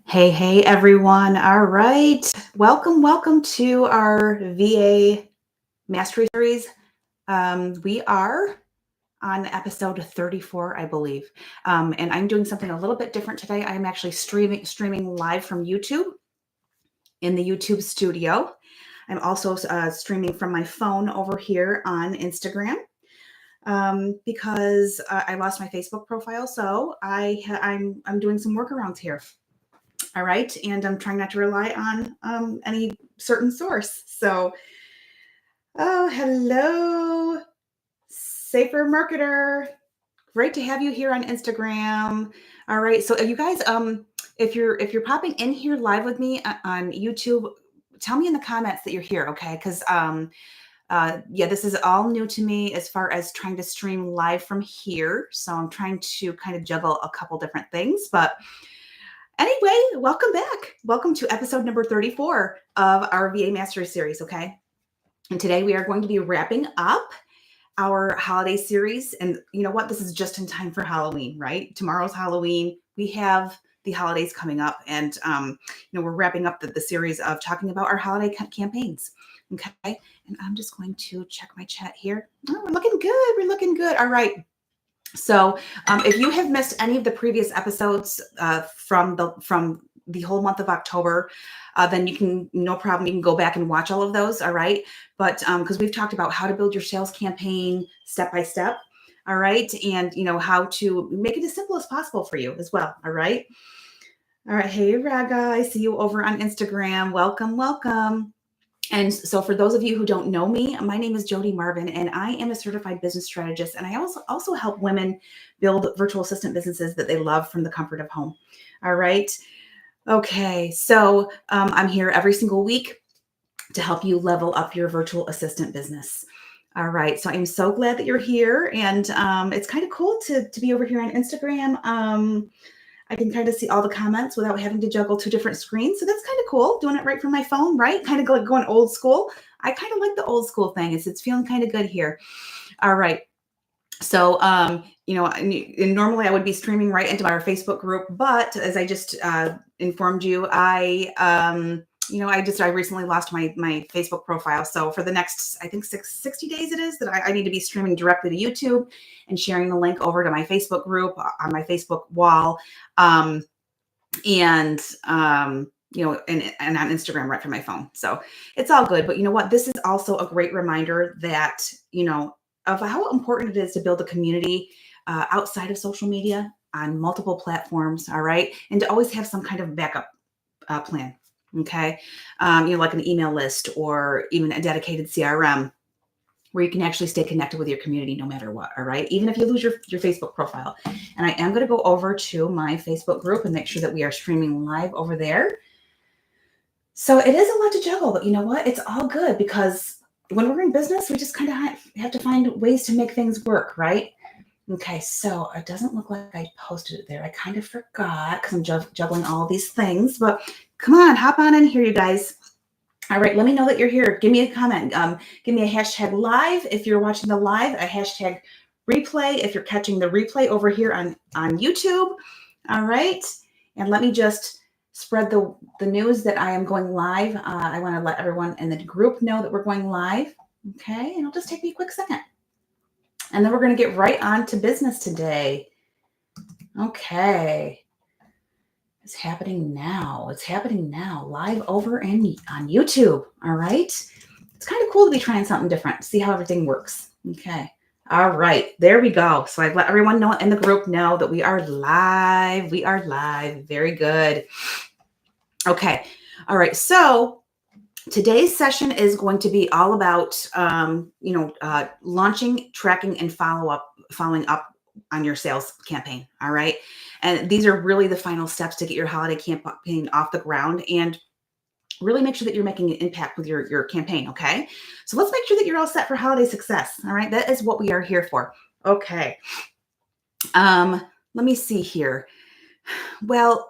Hey, everyone. All right. Welcome to our VA Mastery Series. We are on episode 34, I believe. And I'm doing something a little bit different today. I'm actually streaming live from YouTube in the YouTube studio. I'm also streaming from my phone over here on Instagram because I lost my Facebook profile. So I'm doing some workarounds here. All right. And I'm trying not to rely on any certain source. So, oh, hello, Safer Marketer. Great to have you here on Instagram. All right. So you guys, if you're popping in here live with me on YouTube, tell me in the comments that you're here, okay? Because yeah, this is all new to me as far as trying to stream live from here. So I'm trying to kind of juggle a couple different things, but anyway, welcome back. Welcome to episode number 34 of our VA Mastery Series, okay? And today we are going to be wrapping up our holiday series. And you know what? This is just in time for Halloween, right? Tomorrow's Halloween. We have the holidays coming up, and we're wrapping up the series of talking about our holiday campaigns, okay? And I'm just going to check my chat here. Oh, we're looking good. We're looking good. All right. So if you have missed any of the previous episodes from the whole month of October, then you can, no problem, you can go back and watch all of those, all right? But because we've talked about how to build your sales campaign step by step, all right? And, how to make it as simple as possible for you as well, all right? All right, hey, Raga, I see you over on Instagram. Welcome. And so for those of you who don't know me, my name is Jodi Marvin, and I am a certified business strategist. And I also help women build virtual assistant businesses that they love from the comfort of home. All right. Okay. So I'm here every single week to help you level up your virtual assistant business. All right. So I'm so glad that you're here. And it's kind of cool to be over here on Instagram. I can kind of see all the comments without having to juggle two different screens. So that's kind of cool, doing it right from my phone, right? Kind of like going old school. I kind of like the old school thing. It's feeling kind of good here. All right. So, and normally I would be streaming right into our Facebook group, but as I just informed you, I recently lost my Facebook profile. So for the next, I think 60 days it is that I need to be streaming directly to YouTube and sharing the link over to my Facebook group on my Facebook wall. And on Instagram right from my phone. So it's all good. But you know what? This is also a great reminder that, of how important it is to build a community outside of social media on multiple platforms. All right. And to always have some kind of backup plan. Okay. Like an email list or even a dedicated CRM where you can actually stay connected with your community no matter what. All right. Even if you lose your Facebook profile. And I am going to go over to my Facebook group and make sure that we are streaming live over there. So it is a lot to juggle, but you know what? It's all good because when we're in business, we just kind of have to find ways to make things work, right? Okay, so it doesn't look like I posted it there. I kind of forgot because I'm juggling all these things, but come on, hop on in here, you guys. All right, let me know that you're here. Give me a comment. Give me a hashtag live if you're watching the live, a hashtag replay if you're catching the replay over here on YouTube. All right, and let me just spread the news that I am going live. I want to let everyone in the group know that we're going live. Okay, and it'll just take me a quick second. And then we're going to get right on to business today. Okay. It's happening now. Live over on YouTube. All right. It's kind of cool to be trying something different, see how everything works. Okay. All right. There we go. So I've let everyone know in the group know that we are live. Very good. Okay. All right. So today's session is going to be all about, launching, tracking, and following up on your sales campaign. All right. And these are really the final steps to get your holiday campaign off the ground and really make sure that you're making an impact with your campaign. Okay. So let's make sure that you're all set for holiday success. All right. That is what we are here for. Okay. Let me see here. Well,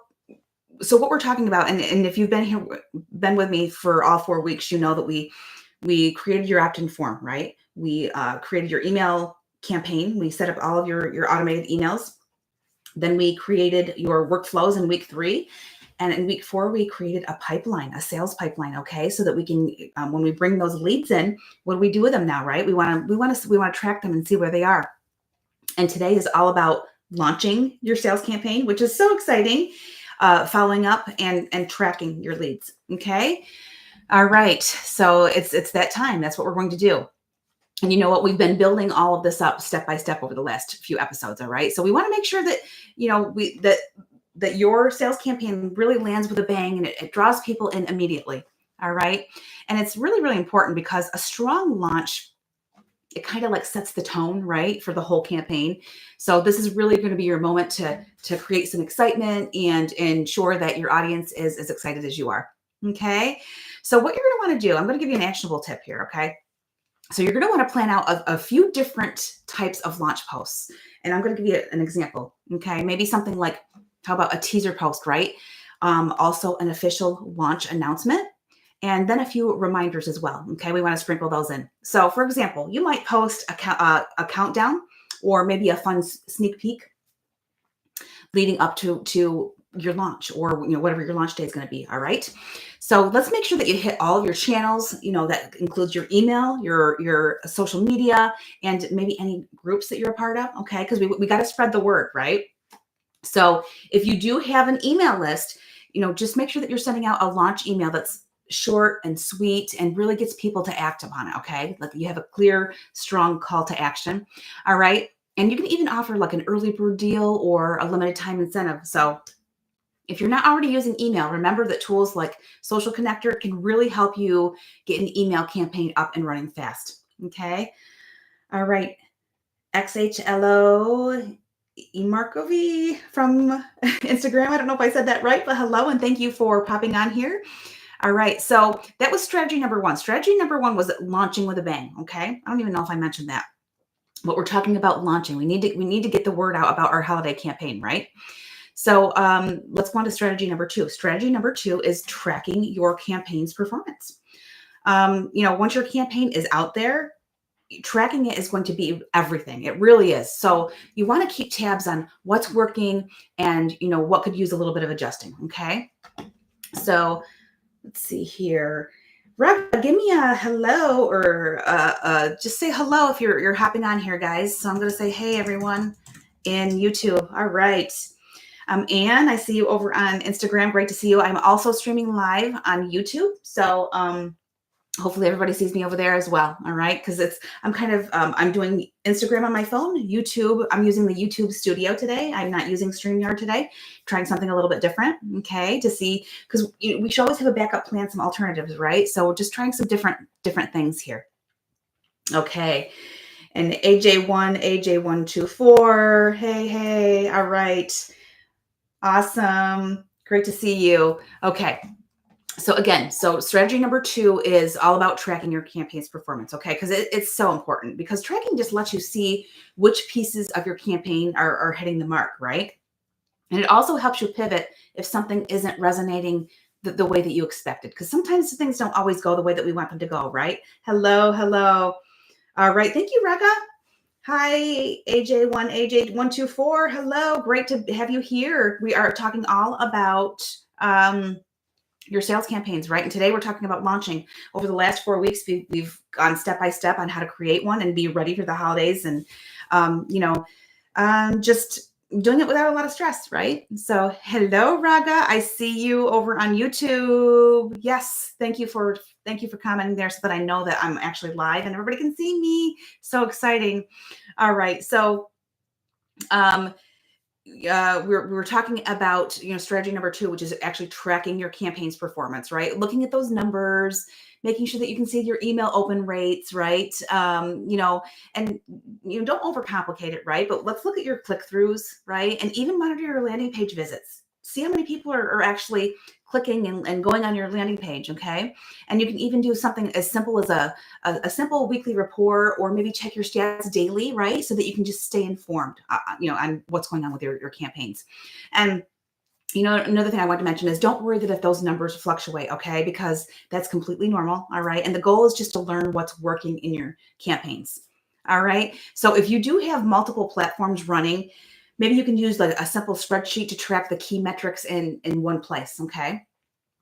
so what we're talking about, and if you've been with me for all 4 weeks, you know that we created your opt-in form, right? We created your email campaign. We set up all of your automated emails. Then we created your workflows in week 3. And in week 4, we created a pipeline, a sales pipeline. Okay. So that we can, when we bring those leads in, what do we do with them now? Right. We want to track them and see where they are. And today is all about launching your sales campaign, which is so exciting. Following up and tracking your leads. Okay. All right. So it's that time. That's what we're going to do. And you know what? We've been building all of this up step by step over the last few episodes. All right. So we want to make sure that, that your sales campaign really lands with a bang and it draws people in immediately. All right. And it's really, really important because a strong launch, it kind of like sets the tone, right, for the whole campaign. So this is really going to be your moment to create some excitement and ensure that your audience is as excited as you are. Okay. So what you're going to want to do, I'm going to give you an actionable tip here. Okay. So you're going to want to plan out a few different types of launch posts. And I'm going to give you an example. Okay. Maybe something like, how about a teaser post, right? Also an official launch announcement. And then a few reminders as well. Okay, we want to sprinkle those in. So, for example, you might post a countdown or maybe a fun sneak peek leading up to your launch, or whatever your launch day is going to be. All right. So let's make sure that you hit all of your channels. That includes your email, your social media, and maybe any groups that you're a part of. Okay, because we got to spread the word, right? So if you do have an email list, just make sure that you're sending out a launch email that's short and sweet and really gets people to act upon it. Okay. Like you have a clear, strong call to action. All right. And you can even offer like an early bird deal or a limited time incentive. So if you're not already using email, remember that tools like Social Connector can really help you get an email campaign up and running fast. Okay. All right. XHLO Markovi from Instagram. I don't know if I said that right, but hello and thank you for popping on here. All right. So that was strategy number 1. Strategy number 1 was launching with a bang. Okay. I don't even know if I mentioned that, but we're talking about launching. We need to get the word out about our holiday campaign, right? So let's go on to strategy number 2. Strategy number 2 is tracking your campaign's performance. Once your campaign is out there, tracking it is going to be everything. It really is. So you want to keep tabs on what's working and, what could use a little bit of adjusting. Okay. So let's see here. Rob, give me a hello or just say hello if you're hopping on here, guys. So I'm going to say, hey, everyone in YouTube. All right. Anne, I see you over on Instagram. Great to see you. I'm also streaming live on YouTube. So hopefully everybody sees me over there as well. All right. Because I'm doing Instagram on my phone, YouTube. I'm using the YouTube studio today. I'm not using StreamYard today, trying something a little bit different. Okay. To see, because we should always have a backup plan, some alternatives, right? So just trying some different things here. Okay. And AJ124. Hey. All right. Awesome. Great to see you. Okay. So again, strategy number 2 is all about tracking your campaign's performance. Okay. Because it's so important, because tracking just lets you see which pieces of your campaign are hitting the mark, right? And it also helps you pivot if something isn't resonating the way that you expected. Because sometimes things don't always go the way that we want them to go, right? Hello. All right. Thank you, Reka. Hi, AJ124. Hello. Great to have you here. We are talking all about your sales campaigns, right? And today we're talking about launching. Over the last 4 weeks, we've gone step by step on how to create one and be ready for the holidays, and just doing it without a lot of stress, right? So hello, Raga. I see you over on YouTube. Yes, thank you for commenting there so that I know that I'm actually live and everybody can see me. So exciting. All right. So we're talking about, strategy number 2, which is actually tracking your campaign's performance, right? Looking at those numbers, making sure that you can see your email open rates, right? And don't overcomplicate it, right? But let's look at your click-throughs, right? And even monitor your landing page visits. See how many people are actually clicking and going on your landing page, okay? And you can even do something as simple as a simple weekly report, or maybe check your stats daily, right? So that you can just stay informed, on what's going on with your campaigns. And another thing I want to mention is don't worry that if those numbers fluctuate, okay? Because that's completely normal, all right? And the goal is just to learn what's working in your campaigns, all right? So if you do have multiple platforms running, maybe you can use like a simple spreadsheet to track the key metrics in one place. Okay.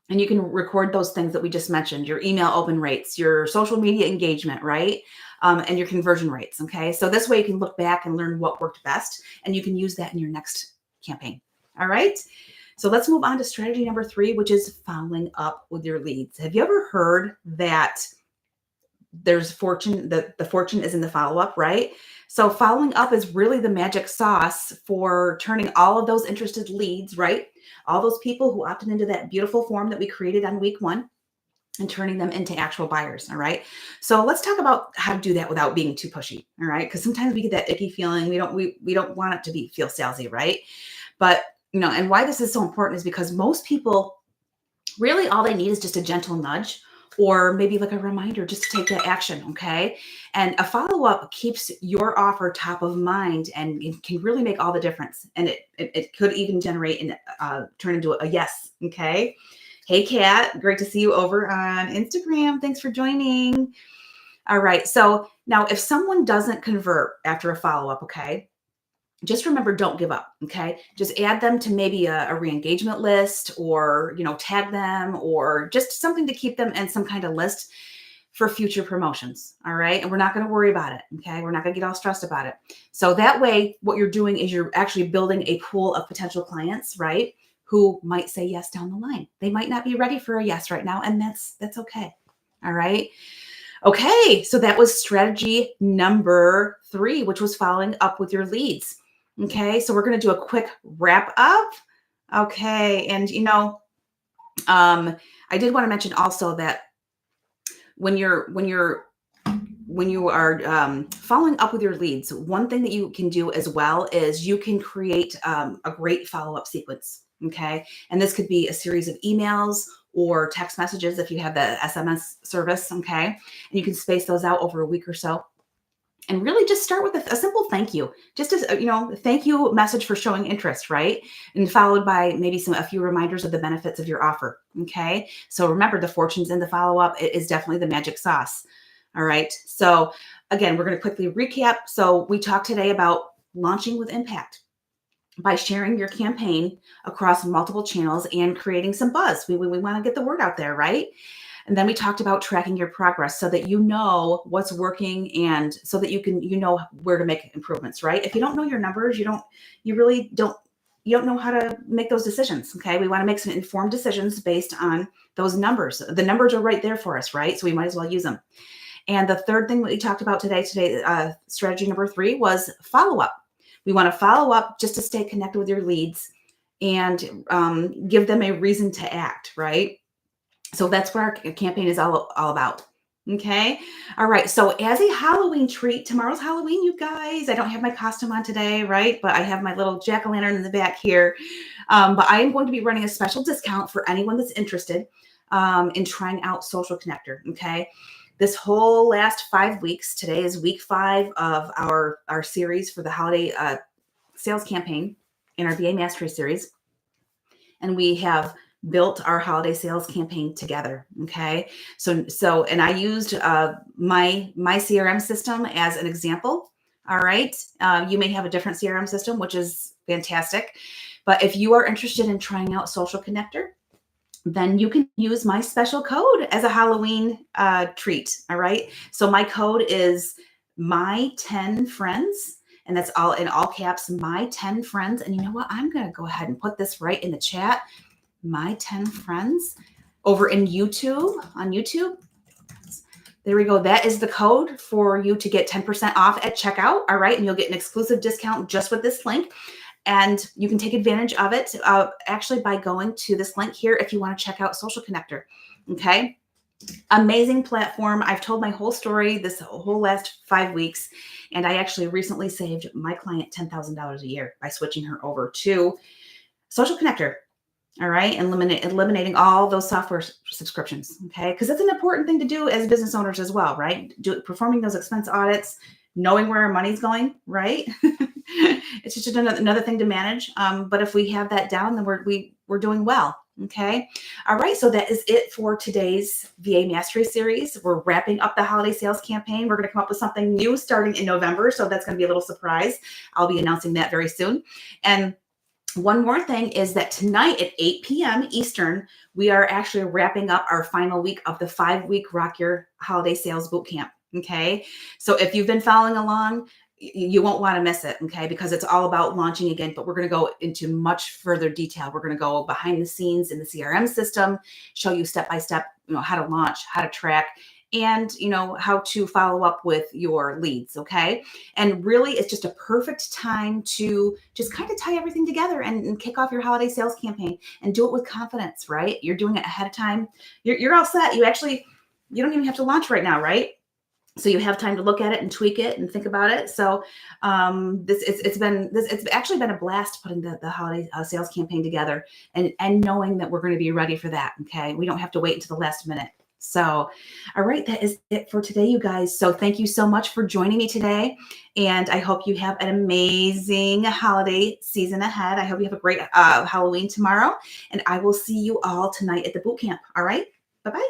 And you can record those things that we just mentioned, your email open rates, your social media engagement, right? And your conversion rates. Okay. So this way you can look back and learn what worked best, and you can use that in your next campaign. All right. So let's move on to strategy number 3, which is following up with your leads. Have you ever heard that there's fortune, that the fortune is in the follow-up, right? So following up is really the magic sauce for turning all of those interested leads, right? All those people who opted into that beautiful form that we created on week 1 and turning them into actual buyers. All right. So let's talk about how to do that without being too pushy. All right. Because sometimes we get that icky feeling. We don't want it to feel salesy, right? But and why this is so important is because most people really all they need is just a gentle nudge, or maybe like a reminder just to take that action. Okay. And a follow-up keeps your offer top of mind, and it can really make all the difference. And it could even generate and turn into a yes. Okay. Hey, Kat, great to see you over on Instagram. Thanks for joining. All right. So now if someone doesn't convert after a follow-up, okay, just remember, don't give up. Okay. Just add them to maybe a re-engagement list, or, tag them, or just something to keep them in some kind of list for future promotions. All right. And we're not going to worry about it. Okay. We're not going to get all stressed about it. So that way, what you're doing is you're actually building a pool of potential clients, right? Who might say yes down the line. They might not be ready for a yes right now, and that's okay. All right. Okay. So that was strategy number 3, which was following up with your leads. Okay, so we're going to do a quick wrap up. Okay, and I did want to mention also that when you are following up with your leads, one thing that you can do as well is you can create a great follow-up sequence. Okay, and this could be a series of emails or text messages if you have the SMS service. Okay, and you can space those out over a week or so. And really just start with a simple thank you, just as, thank you message for showing interest, right? And followed by maybe a few reminders of the benefits of your offer. Okay. So remember, the fortune's in the follow-up. It is definitely the magic sauce. All right. So again, we're going to quickly recap. So we talked today about launching with impact by sharing your campaign across multiple channels and creating some buzz. We want to get the word out there, right? And then we talked about tracking your progress so that you know what's working, and so that you can, where to make improvements, right? If you don't know your numbers, you don't know how to make those decisions. Okay. We want to make some informed decisions based on those numbers. The numbers are right there for us, right? So we might as well use them. And the third thing that we talked about today, strategy number 3 was follow up. We want to follow up just to stay connected with your leads and give them a reason to act, right? So that's what our campaign is all about. Okay. All right. So as a Halloween treat, tomorrow's Halloween, you guys. I don't have my costume on today, right? But I have my little jack-o'-lantern in the back here. But I am going to be running a special discount for anyone that's interested in trying out Social Connector. Okay. This whole last 5 weeks, today is week 5 of our series for the holiday sales campaign in our VA Mastery series. And we have built our holiday sales campaign together. Okay. So, and I used my CRM system as an example. All right. You may have a different CRM system, which is fantastic. But if you are interested in trying out Social Connector, then you can use my special code as a Halloween treat. All right. So my code is my 10 friends. And that's all in all caps, my 10 friends. And you know what? I'm going to go ahead and put this right in the chat. My 10 friends over in YouTube, on YouTube. There we go. That is the code for you to get 10% off at checkout. All right. And you'll get an exclusive discount just with this link. And you can take advantage of it actually by going to this link here if you want to check out Social Connector. Okay. Amazing platform. I've told my whole story this whole last 5 weeks. And I actually recently saved my client $10,000 a year by switching her over to Social Connector. All right. Eliminating all those software subscriptions. Okay. Because that's an important thing to do as business owners as well, right? Performing those expense audits, knowing where our money's going, right? It's just another thing to manage. But if we have that down, then we're doing well. Okay. All right. So that is it for today's VA Mastery Series. We're wrapping up the holiday sales campaign. We're going to come up with something new starting in November. So that's going to be a little surprise. I'll be announcing that very soon. And one more thing is that tonight at 8 p.m. Eastern, we are actually wrapping up our final week of the 5-week Rock Your Holiday Sales Bootcamp. Okay. So if you've been following along, you won't want to miss it, okay? Because it's all about launching again, but we're going to go into much further detail. We're going to go behind the scenes in the CRM system, show you step by step, how to launch, how to track, and how to follow up with your leads, okay? And really, it's just a perfect time to just kind of tie everything together and kick off your holiday sales campaign and do it with confidence, right? You're doing it ahead of time. You're all set. You don't even have to launch right now, right? So you have time to look at it and tweak it and think about it. So it's actually been a blast putting the holiday sales campaign together and knowing that we're going to be ready for that. Okay, we don't have to wait until the last minute. So, all right, that is it for today, you guys. So thank you so much for joining me today, and I hope you have an amazing holiday season ahead. I hope you have a great Halloween tomorrow, and I will see you all tonight at the boot camp. All right, bye bye.